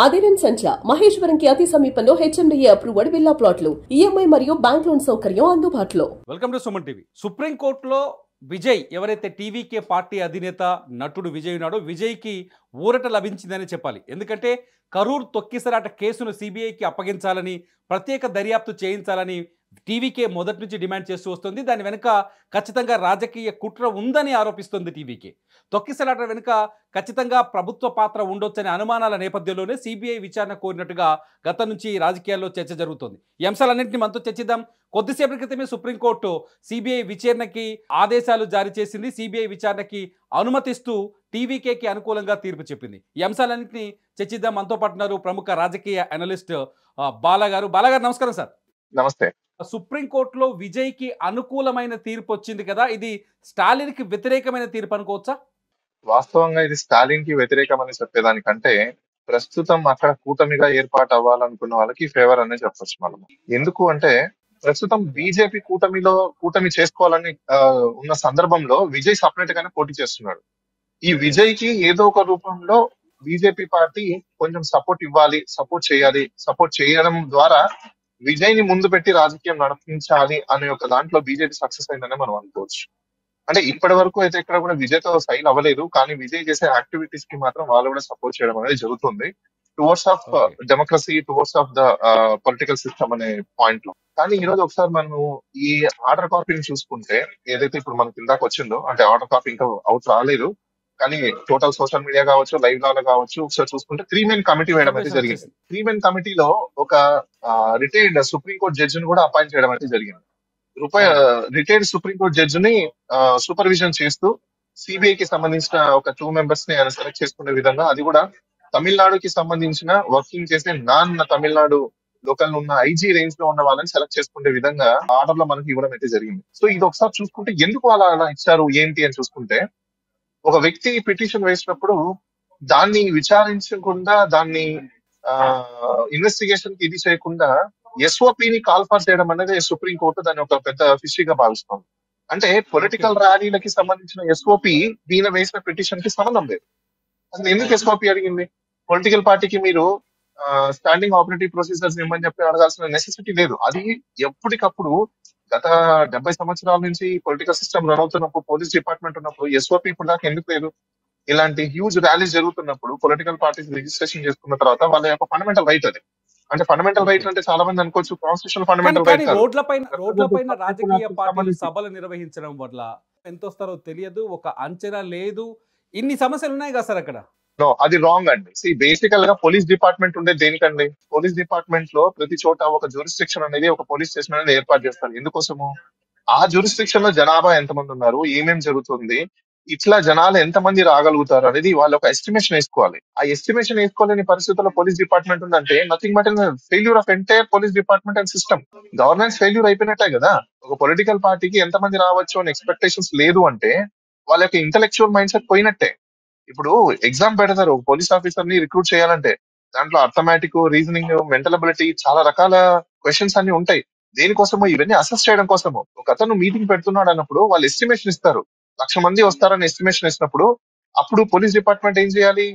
అదిరెన్ సంచ మహేశ్వరంకి అతి సమీపంలో HMDA approved villa ప్లాట్లు ఈఎంఐ మరియు బ్యాంక్ లోన్ సౌకర్యం అందుబాటులో. Welcome to Suman TV. సుప్రీంకోర్టులో విజయ్ ఎవరైతే టీవీకే పార్టీ అధినేత నటుడు విజయ్ ఉన్నాడో విజయ్కి ఊరట లభించిందని చెప్పాలి. ఎందుకంటే కరూర్ తొక్కిసలాట కేసును సిబిఐకి అప్పగించాలని, ప్రత్యేక దర్యాప్తు చేయించాలని టీవీకే మొదటి నుంచి డిమాండ్ చేస్తూ వస్తుంది. దాని వెనుక ఖచ్చితంగా రాజకీయ కుట్ర ఉందని ఆరోపిస్తుంది టీవీకే. తొక్కిసలాట వెనుక ఖచ్చితంగా ప్రభుత్వ పాత్ర ఉండొచ్చనే అనుమానాల నేపథ్యంలోనే సిబిఐ విచారణ కోరినట్టుగా గతం నుంచి రాజకీయాల్లో చర్చ జరుగుతుంది. ఈ అంశాలన్నింటినీ మనతో చర్చిద్దాం. కొద్దిసేపటి క్రితమే సుప్రీంకోర్టు సిబిఐ విచారణకి ఆదేశాలు జారీ చేసింది. సిబిఐ విచారణకి అనుమతిస్తూ టీవీకేకి అనుకూలంగా తీర్పు చెప్పింది. ఈ అంశాలన్నింటినీ చర్చిద్దాం. మనతో పాటు ఉన్నారు ప్రముఖ రాజకీయ అనలిస్ట్ బాలాగారు. బాలాగారు నమస్కారం సార్. నమస్తే. సుప్రీంకోర్టులో విజయ్కి అనుకూలమైన తీర్పు వచ్చింది కదా, ఇది స్టాలిన్కి వ్యతిరేకమైన తీర్పు అనుకోవచ్చా? వాస్తవంగా ఇది స్టాలిన్ కి వ్యతిరేకమని చెప్పేదానికంటే ప్రస్తుతం అక్కడ కూటమిగా ఏర్పాటు అవ్వాలనుకున్న వాళ్ళకి ఫేవర్ అనే చెప్పొచ్చు మనం. ఎందుకు అంటే ప్రస్తుతం బీజేపీ కూటమి చేసుకోవాలని ఉన్న సందర్భంలో విజయ్ సపరేట్ గానే పోటీ చేస్తున్నాడు. ఈ విజయ్ కి ఏదో ఒక రూపంలో బీజేపీ పార్టీ కొంచెం సపోర్ట్ ఇవ్వాలి, సపోర్ట్ చేయడం ద్వారా విజయ్ ని ముందు పెట్టి రాజకీయం నడిపించాలి అనే ఒక దాంట్లో బీజేపీ సక్సెస్ అయిందనే మనం అనుకోవచ్చు. అంటే ఇప్పటి వరకు అయితే ఇక్కడ కూడా విజయ్ తో సైన్ అవ్వలేదు, కానీ విజయ్ చేసే యాక్టివిటీస్ కి మాత్రం వాళ్ళు కూడా సపోర్ట్ చేయడం అనేది జరుగుతుంది towards of democracy, towards of the political system అనే పాయింట్ లో. కానీ ఈ రోజు ఒకసారి మనం ఈ ఆర్డర్ కాపీని చూసుకుంటే, ఏదైతే ఇప్పుడు మనకి ఇందాక వచ్చిందో, అంటే ఆర్డర్ కాపీ ఇంకా అవుట్ రాలేదు, కానీ టోటల్ సోషల్ మీడియా కావచ్చు, లైవ్ లో కావచ్చు, ఒకసారి చూసుకుంటే 3 మెన్ కమిటీ వేయడం అయితే జరిగింది. 3 మెన్ కమిటీలో ఒక రిటైర్డ్ సుప్రీంకోర్టు జడ్జిని కూడా అపాయింట్ చేయడం అయితే జరిగింది. రిటైర్డ్ సుప్రీంకోర్టు జడ్జి ని సూపర్విజన్ చేస్తూ సిబిఐకి సంబంధించిన ఒక 2 మెంబర్స్ ని ఆయన సెలెక్ట్ చేసుకునే విధంగా, అది కూడా తమిళనాడుకి సంబంధించిన వర్కింగ్ చేసే తమిళనాడు లోకల్ ఉన్న ఐజీ రేంజ్ లో ఉన్న వాళ్ళని సెలెక్ట్ చేసుకునే విధంగా ఆర్డర్ లో మనకి ఇవ్వడం అయితే జరిగింది. సో ఇది ఒకసారి చూసుకుంటే ఎందుకు అలా ఇచ్చారు ఏంటి అని చూసుకుంటే, ఒక వ్యక్తి పిటిషన్ వేసినప్పుడు దాన్ని విచారించకుండా, దాన్ని ఇన్వెస్టిగేషన్ కి ఇది చేయకుండా ఎస్ఓపిని కాల్ఫర్ చేయడం అనేది సుప్రీంకోర్టు దాన్ని ఒక పెద్ద ఫిషిగా భావిస్తుంది. అంటే పొలిటికల్ ర్యాలీలకి సంబంధించిన ఎస్ఓపి దీని వేసిన పిటిషన్ కి సంబంధం లేదు. అసలు ఎందుకు ఎస్ఓపి అడిగింది? పొలిటికల్ పార్టీకి మీరు స్టాండింగ్ ఆపరేటివ్ ప్రొసీజర్స్ ఇవ్వమని చెప్పి అడగాల్సిన నెసెసిటీ లేదు. అది ఎప్పటికప్పుడు గత 70 సంవత్సరాల నుంచి పొలిటికల్ సిస్టమ్ రన్ అవుతున్నప్పుడు, పోలీస్ డిపార్ట్మెంట్ ఉన్నప్పుడు ఎస్ఓపి ఇప్పుడు దాకా ఎందుకు లేదు? ఇలాంటి హ్యూజ్ ర్యాలీస్ జరుగుతున్నప్పుడు పొలిటికల్ పార్టీస్ రిజిస్ట్రేషన్ చేసుకున్న తర్వాత వాళ్ళ యొక్క ఫండమెంటల్ రైట్ అది. అంటే ఫండమెంటల్ రైట్ అంటే చాలా మంది అనుకోవచ్చు కాన్స్టిట్యూషనల్ ఫండమెంటల్ రైట్. రోడ్లపైన రాజకీయ పార్టీలు సభలు నిర్వహించడం వల్ల ఎంత వస్తారో తెలియదు, ఒక అంచనా లేదు, ఇన్ని సమస్యలు ఉన్నాయి కదా సార్ అక్కడ. నో, అది రాంగ్ అండి. బేసికల్ గా పోలీస్ డిపార్ట్మెంట్ ఉండేది దేనికండి? పోలీస్ డిపార్ట్మెంట్ లో ప్రతి చోట ఒక జ్యూరిస్డిక్షన్ అనేది, ఒక పోలీస్ స్టేషన్ అనేది ఏర్పాటు చేస్తారు. ఎందుకోసము? ఆ జ్యూరిస్డిక్షన్ లో జనాభా ఎంతమంది ఉన్నారు, ఏమేం జరుగుతుంది, ఇట్లా జనాలు ఎంతమంది రాగలుగుతారు అనేది వాళ్ళు ఒక ఎస్టిమేషన్ వేసుకోవాలి. ఆ ఎస్టిమేషన్ వేసుకోలేని పరిస్థితుల్లో పోలీస్ డిపార్ట్మెంట్ ఉందంటే nothing but failure of entire police department and system. Governance failure అయిపోయినట్టే కదా. ఒక పొలిటికల్ పార్టీకి ఎంతమంది రావచ్చు అని ఎక్స్పెక్టేషన్స్ లేదు అంటే వాళ్ళ యొక్క ఇంటెలెక్చువల్ మైండ్ సెట్ పోయినట్టే. ఇప్పుడు ఎగ్జామ్ పెడతారు, ఒక పోలీస్ ఆఫీసర్ ని రిక్రూట్ చేయాలంటే దాంట్లో అర్థమెటిక్, రీజనింగ్, మెంటల్ అబిలిటీ, చాలా రకాల క్వశ్చన్స్ అన్ని ఉంటాయి. దేనికోసమో? ఇవన్నీ అసెస్ చేయడం కోసము. ఒక అతను మీటింగ్ పెడుతున్నాడు అన్నప్పుడు వాళ్ళు ఎస్టిమేషన్ ఇస్తారు, 1,00,000 మంది వస్తారని ఎస్టిమేషన్ ఇచ్చినప్పుడు అప్పుడు పోలీస్ డిపార్ట్మెంట్ ఏం చేయాలి?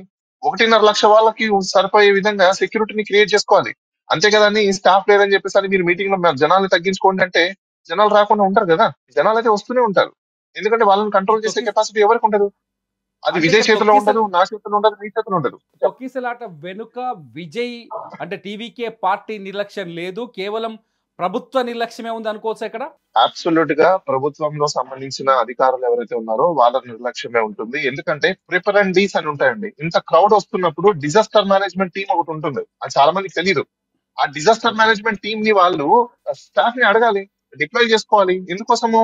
1.5 లక్ష వాళ్ళకి సరిపోయే విధంగా సెక్యూరిటీని క్రియేట్ చేసుకోవాలి. అంతే కదా. స్టాఫ్ లేదని చెప్పేసి మీరు మీటింగ్ లో జనాలు తగ్గించుకోండి అంటే జనాలు రాకుండా ఉంటారు కదా. జనాలు అయితే వస్తూనే ఉంటారు, ఎందుకంటే వాళ్ళని కంట్రోల్ చేసే కెపాసిటీ ఎవరికి ఉండదు. అది విజయ్ చేతిలో ఉండదు, నా చేతిలో ఉండదు, మీ చేతిలో ఉండదు. తొక్కిసలాట వెనుక విజయ్ అంటే టీవీకే పార్టీ నిర్లక్ష్యం లేదు, కేవలం ప్రభుత్వ నిర్లక్ష్యమే ఉంది అనుకోవచ్చు ఇక్కడ. అబ్సల్యూట్ గా ప్రభుత్వంలో సంబంధించిన అధికారులు ఎవరైతే ఉన్నారో వాళ్ళ నిర్లక్ష్యమే ఉంటుంది. ఎందుకంటే ప్రిపర్ అండ్ డీస్ అని ఉంటాయండి. ఇంత క్రౌడ్ వస్తున్నప్పుడు డిజాస్టర్ మేనేజ్మెంట్ టీం ఒకటి ఉంటుంది, అది చాలా మందికి తెలియదు. ఆ డిజాస్టర్ మేనేజ్మెంట్ టీం ని వాళ్ళు స్టాఫ్ ని అడగాలి, డిప్లాయ్ చేసుకోవాలి. ఎందుకోసము?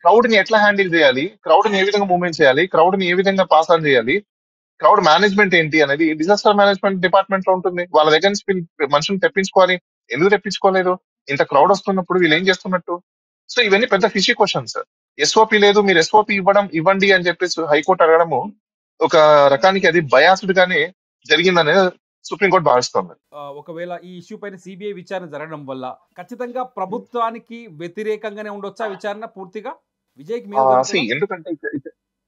క్రౌడ్ ని ఎట్లా హ్యాండిల్ చేయాలి, క్రౌడ్ ని ఏ విధంగా మూవ్మెంట్ చేయాలి, క్రౌడ్ ని ఏ విధంగా పాస్ ఆన్ చేయాలి, క్రౌడ్ మేనేజ్మెంట్ ఏంటి అనేది డిజాస్టర్ మేనేజ్మెంట్ డిపార్ట్మెంట్ లో ఉంటుంది. వాళ్ళ దగ్గర నుంచి మనుషులు తెప్పించుకోవాలి. ఎందుకు తెప్పించుకోలేదు? ఇంత క్రౌడ్ వస్తున్నప్పుడు వీళ్ళు ఏం చేస్తున్నట్టు? సో ఇవన్నీ పెద్ద ఫిషీ క్వశ్చన్స్. ఎస్ఓపి లేదు, మీరు ఎస్ఓపి ఇవ్వండి అని చెప్పేసి హైకోర్టు అడగడము ఒక రకానికి అది బయాస్డ్ గానే జరిగిందనే సుప్రీంకోర్టు భావిస్తుంది. ఒకవేళ ఈ ఇష్యూ పైన సిబిఐ విచారణ జరగడం వల్ల ఖచ్చితంగా ప్రభుత్వానికి వ్యతిరేకంగానే ఉండొచ్చా విచారణ పూర్తిగా విజయ్కి? ఎందుకంటే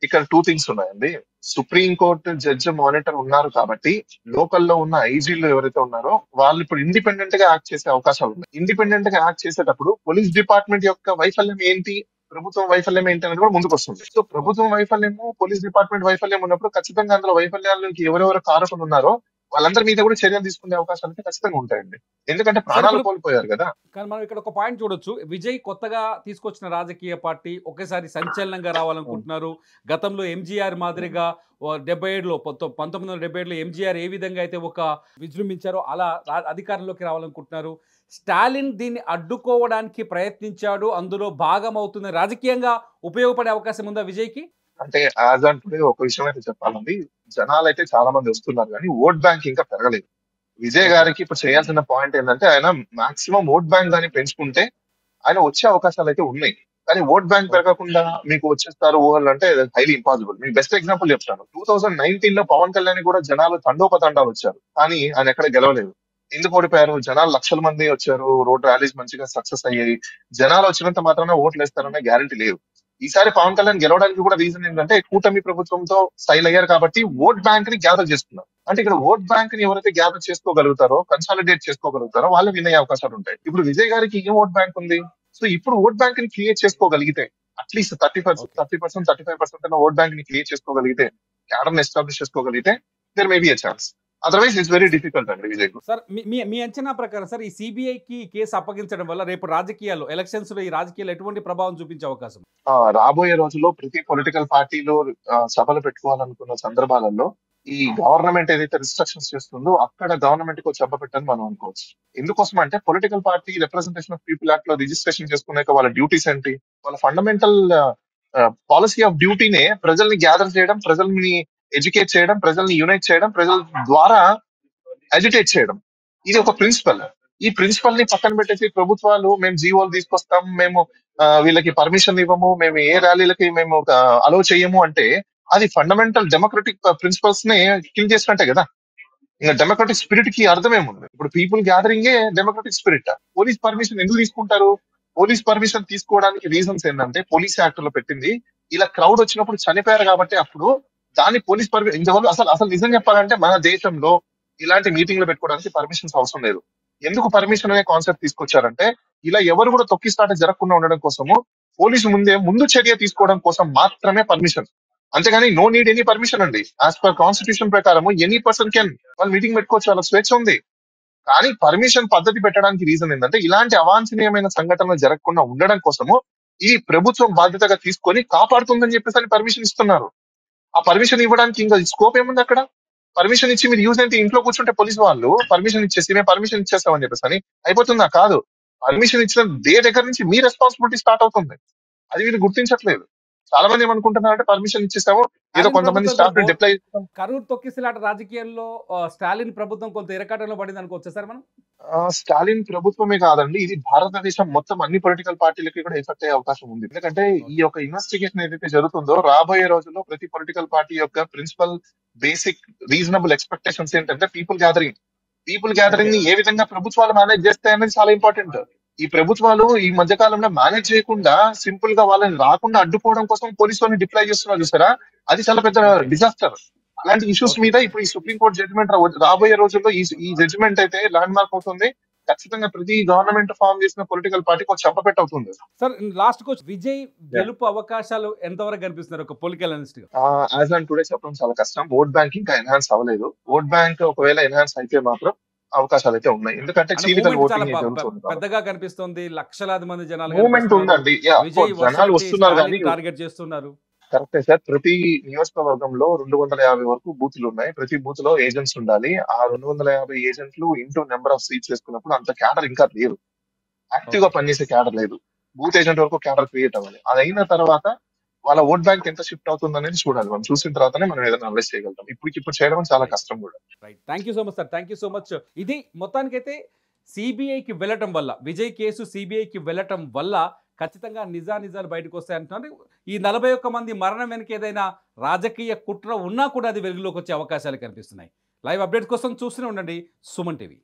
ఇక్కడ టూ థింగ్స్ ఉన్నాయండి. సుప్రీం కోర్టు జడ్జి మానిటర్ ఉన్నారు కాబట్టి లోకల్లో ఉన్న ఐజీలు ఎవరైతే ఉన్నారో వాళ్ళు ఇప్పుడు ఇండిపెండెంట్ గా యాక్ట్ చేసే అవకాశాలు ఉన్నాయి. ఇండిపెండెంట్ గా యాక్ట్ చేసేటప్పుడు పోలీస్ డిపార్ట్మెంట్ యొక్క వైఫల్యం ఏంటి, ప్రభుత్వం వైఫల్యం ఏంటి అనేది కూడా ముందుకు వస్తుంది. సో ప్రభుత్వం వైఫల్యము, పోలీస్ డిపార్ట్మెంట్ వైఫల్యం ఉన్నప్పుడు ఖచ్చితంగా అందులో వైఫల్యాలకి ఎవరెవరు కారకులు ఉన్నారో వాళ్ళందరి మీద కూడా చర్యలు తీసుకునే అవకాశాలు అయితే ఖచ్చితంగా ఉంటాయండి. ఎందుకంటే ప్రాణాలు కోల్పోయారు కదా. కానీ మనం ఇక్కడ ఒక పాయింట్ చూడొచ్చు. విజయ్ కొత్తగా తీసుకొచ్చిన రాజకీయ పార్టీ ఒకేసారి సంచలనంగా రావాలనుకుంటున్నారు. గతంలో ఎంజీఆర్ మాదిరిగా 77లో 1977లో ఎంజీఆర్ ఏ విధంగా అయితే ఒక విజృంభించారో అలా అధికారంలోకి రావాలనుకుంటున్నారు. స్టాలిన్ దీన్ని అడ్డుకోవడానికి ప్రయత్నించాడు, అందులో భాగం అవుతుంది. రాజకీయంగా ఉపయోగపడే అవకాశం ఉందా విజయ్కి? అంటే యాజ్ ఆన్ టుడే ఒక విషయం అయితే చెప్పాలండి, జనాలు అయితే చాలా మంది వస్తున్నారు కానీ ఓట్ బ్యాంక్ ఇంకా పెరగలేదు. విజయ్ గారికి ఇప్పుడు చేయాల్సిన పాయింట్ ఏంటంటే ఆయన మాక్సిమం ఓట్ బ్యాంక్ దాన్ని పెంచుకుంటే ఆయన వచ్చే అవకాశాలు అయితే ఉన్నాయి. కానీ ఓట్ బ్యాంక్ పెరగకుండా మీకు వచ్చేస్తారు ఊహలు అంటే హైలీ ఇంపాసిబుల్. మీకు బెస్ట్ ఎగ్జాంపుల్ చెప్తాను. 2019 లో పవన్ కళ్యాణ్ కూడా జనాలు తండోపతండాలు వచ్చారు, కానీ ఆయన ఎక్కడ గెలవలేదు. ఎందుకు ఓడిపోయారు? జనాలు లక్షల మంది వచ్చారు, రోడ్ ర్యాలీస్ మంచిగా సక్సెస్ అయ్యాయి. జనాలు వచ్చినంత మాత్రాన ఓట్లు వేస్తారనే గ్యారంటీ లేదు. ఈసారి పవన్ కళ్యాణ్ గెలవడానికి కూడా రీజన్ ఏంటంటే కూటమి ప్రభుత్వంతో సైల్ అయ్యారు కాబట్టి ఓట్ బ్యాంక్ ని గ్యాదర్ చేసుకున్నారు. అంటే ఇక్కడ ఓట్ బ్యాంక్ ని ఎవరైతే గ్యాదర్ చేసుకోగలుగుతారో, కన్సాలిడేట్ చేసుకోగలుగుతారో వాళ్ళు విన్ అయ్యే అవకాశాలు ఉంటాయి. ఇప్పుడు విజయ్ గారికి ఏం ఓట్ బ్యాంక్ ఉంది? సో ఇప్పుడు ఓట్ బ్యాంక్ ని క్రియేట్ చేసుకోగలిగితే అట్లీస్ట్ 30% 35% ఓట్ బ్యాంక్ ని క్రియేట్ చేసుకోగలిగితే, క్యాడర్ ని ఎస్టాబ్లిష్ చేసుకోగలిగితే there may be a chance. Otherwise it's very difficult అండి విజయ్. సార్ మీ అంచనా ప్రకారం సార్ ఈ సిబిఐకి కేసు అప్పగించడం వల్ల రేపు రాజకీయాల్లో ఎలక్షన్స్ లో ఈ రాజకీయాలు ఎటువంటి ప్రభావం చూపించే అవకాశం? రాబోయే రోజుల్లో ప్రతి పొలిటికల్ పార్టీలో సభలు పెట్టుకోవాలనుకున్న సందర్భాలలో ఈ గవర్నమెంట్ ఏదైతే రిస్ట్రిక్షన్స్ చేస్తుందో అక్కడ గవర్నమెంట్ కు చెప్పబెట్టని మనం అనుకోవచ్చు. ఎందుకోసం అంటే political party representation of people act లో రిజిస్ట్రేషన్ చేసుకున్నాక వాళ్ళ డ్యూటీస్ ఏంటి, వాళ్ళ ఫండమెంటల్ పాలసీ ఆఫ్ డ్యూటీనే ప్రజల్ని గ్యాదర్ చేయడం, ప్రజల్ని ఎడ్యుకేట్ చేయడం, ప్రజల్ని యునైట్ చేయడం, ప్రజల ద్వారా అజిటేట్ చేయడం. ఇది ఒక ప్రిన్సిపల్. ఈ ప్రిన్సిపల్ ని పక్కన పెట్టేసి ప్రభుత్వాలు మేము జీవోలు తీసుకొస్తాం, మేము వీళ్ళకి పర్మిషన్ ఇవ్వము, మేము ఏ ర్యాలీలకి మేము అలో చేయము అంటే అది ఫండమెంటల్ డెమోక్రటిక్ ప్రిన్సిపల్స్ ని కిల్ చేసినట్టే కదా. ఇంకా డెమోక్రటిక్ స్పిరిట్ కి అర్థమేముంది? ఇప్పుడు పీపుల్ గ్యాదరింగే డెమోక్రటిక్ స్పిరిట్. పోలీస్ పర్మిషన్ ఎందుకు తీసుకుంటారు? పోలీస్ పర్మిషన్ తీసుకోవడానికి రీజన్స్ ఏంటంటే పోలీస్ యాక్ట్ లో పెట్టింది ఇలా క్రౌడ్ వచ్చినప్పుడు చనిపోయారు కాబట్టి అప్పుడు దాన్ని పోలీస్ పర్మిషన్. ఇంతవరకు అసలు నిజం చెప్పాలంటే మన దేశంలో ఇలాంటి మీటింగ్లు పెట్టుకోవడానికి పర్మిషన్స్ అవసరం లేదు. ఎందుకు పర్మిషన్ అనే కాన్సెప్ట్ తీసుకొచ్చారంటే ఇలా ఎవరు కూడా తొక్కిస్తాట జరగకుండా ఉండడం కోసము, పోలీసు ముందు చర్య తీసుకోవడం కోసం మాత్రమే పర్మిషన్. అంతేగాని నో నీడ్ ఎనీ పర్మిషన్ అండి. యాజ్ పర్ కాన్స్టిట్యూషన్ ప్రకారం ఎనీ పర్సన్ కెన్ వాళ్ళు మీటింగ్ పెట్టుకోవచ్చు, వాళ్ళకి స్వేచ్ఛ ఉంది. కానీ పర్మిషన్ పద్ధతి పెట్టడానికి రీజన్ ఏంటంటే ఇలాంటి అవాంఛనీయమైన సంఘటనలు జరగకుండా ఉండడం కోసము ఈ ప్రభుత్వం బాధ్యతగా తీసుకొని కాపాడుతుందని చెప్పేసి పర్మిషన్ ఇస్తున్నారు. ఆ పర్మిషన్ ఇవ్వడానికి ఇంకా స్కోప్ ఏముంది అక్కడ? పర్మిషన్ ఇచ్చి మీరు యూజ్ అయితే ఇంట్లో కూర్చుంటే పోలీసు వాళ్ళు పర్మిషన్ ఇచ్చేసి మేము పర్మిషన్ ఇచ్చేస్తామని చెప్పేసి అయిపోతుందా? కాదు. పర్మిషన్ ఇచ్చిన దగ్గర నుంచి మీ రెస్పాన్సిబిలిటీ స్టార్ట్ అవుతుంది. అది వీళ్ళు గుర్తించట్లేదు. చాలా మంది ఏమనుకుంటున్నారంటే పర్మిషన్ ఇచ్చేసాము, ఏదో కొంతమంది స్టాఫ్ ని డిప్లాయ్ చేస్తాం. కరూర్ తొక్కిసలాట రాజకీయాల్లో స్టాలిన్ ప్రభుత్వం కొంత ఇరకాటంలో పడింది అనుకోవచ్చు సార్ మనం? స్టాలిన్ ప్రభుత్వమే కాదండి, ఇది భారతదేశం మొత్తం అన్ని పొలిటికల్ పార్టీలకి కూడా ఎఫెక్ట్ అయ్యే అవకాశం ఉంది. ఎందుకంటే ఈ యొక్క ఇన్వెస్టిగేషన్ ఏదైతే జరుగుతుందో రాబోయే రోజుల్లో ప్రతి పొలిటికల్ పార్టీ యొక్క ప్రిన్సిపల్ బేసిక్ రీజనబుల్ ఎక్స్పెక్టేషన్స్ ఏంటంటే పీపుల్ గ్యాదరింగ్ ని ఏ విధంగా ప్రభుత్వాలు మేనేజ్ చేస్తాయి అనేది చాలా ఇంపార్టెంట్. ఈ ప్రభుత్వాలు ఈ మధ్య కాలంలో మేనేజ్ చేయకుండా సింపుల్ గా వాళ్ళని రాకుండా అడ్డుకోవడం కోసం పోలీసు వాళ్ళని డిప్లాయ్ చేస్తున్నారు చూసారా, అది చాలా పెద్ద డిజాస్టర్. అలాంటి ఇష్యూస్ మీద ఇప్పుడు ఈ సుప్రీంకోర్టు జడ్జిమెంట్ రాబోయే రోజుల్లో ఈ జడ్జిమెంట్ అయితే ల్యాండ్ మార్క్ అవుతుంది. ఖచ్చితంగా ప్రతి గవర్నమెంట్ ఫామ్ చేసిన పొలిటికల్ పార్టీకి ఒక చెప్పపెట్టు అవుతుంది. సార్ లాస్ట్ కోచ్ విజయ్ గెలుపు అవకాశాలు ఎంతవరకు కనిపిస్తున్నారు ఒక పొలిటికల్ అనలిస్ట్ గా? యాజ్ ఆన్ టుడే చెప్పడం చాలా కష్టం. ఓట్ బ్యాంక్ ఇంకా ఎన్హాన్స్ అవ్వలేదు. ఓట్ బ్యాంక్ ఒకవేళ ఎన్హాన్స్ అయితే మాత్రం అవకాశాలు అయితే ఉన్నాయి. ఎందుకంటే చీలికల్ ఓటింగ్ పెద్దగా కనిపిస్తుంది, లక్షలాది మంది జనాలు మూవ్మెంట్ ఉందండి. జనాలు వస్తున్నారు కానీ టార్గెట్ చేస్తున్నారు. కరెక్టే సార్. ప్రతి నియోజకవర్గంలో 250 వరకు బూత్లు ఉన్నాయి. ప్రతి బూత్ లో ఏజెంట్స్ ఉండాలి. ఆ 250 ఏజెంట్లు ఇంటూ నెంబర్ ఆఫ్ సీట్స్ వేసుకున్నప్పుడు అంత క్యాడర్ ఇంకా లేదు, యాక్టివ్ గా పనిచేసే క్యాడర్ లేదు. బూత్ ఏజెంట్ వరకు క్యాడర్ క్రియేట్ అవ్వాలి. అది అయిన తర్వాత వాళ్ళ ఓట్ బ్యాంక్ ఎంత షిఫ్ట్ అవుతుంది అనేది చూడాలి. మనం చూసిన తర్వాతనే మనం ఏదైనా అనలైజ్ చేయగలుగుతాం. ఇప్పుడు చేయడం చాలా కష్టం కూడా. Right, thank you so much sir, thank you so much. ఇది మొత్తానికైతే సిబిఐకి వెళ్ళటం వల్ల, విజయ్ కేసు సిబిఐకి వెళ్ళటం వల్ల ఖచ్చితంగా నిజాలు బయటకు వస్తాయి అంటున్నారు. ఈ 41 మంది మరణం వెనక ఏదైనా రాజకీయ కుట్ర ఉన్నా కూడా అది వెలుగులోకి వచ్చే అవకాశాలు కనిపిస్తున్నాయి. లైవ్ అప్డేట్ కోసం చూస్తూనే ఉండండి సుమన్ టీవీ.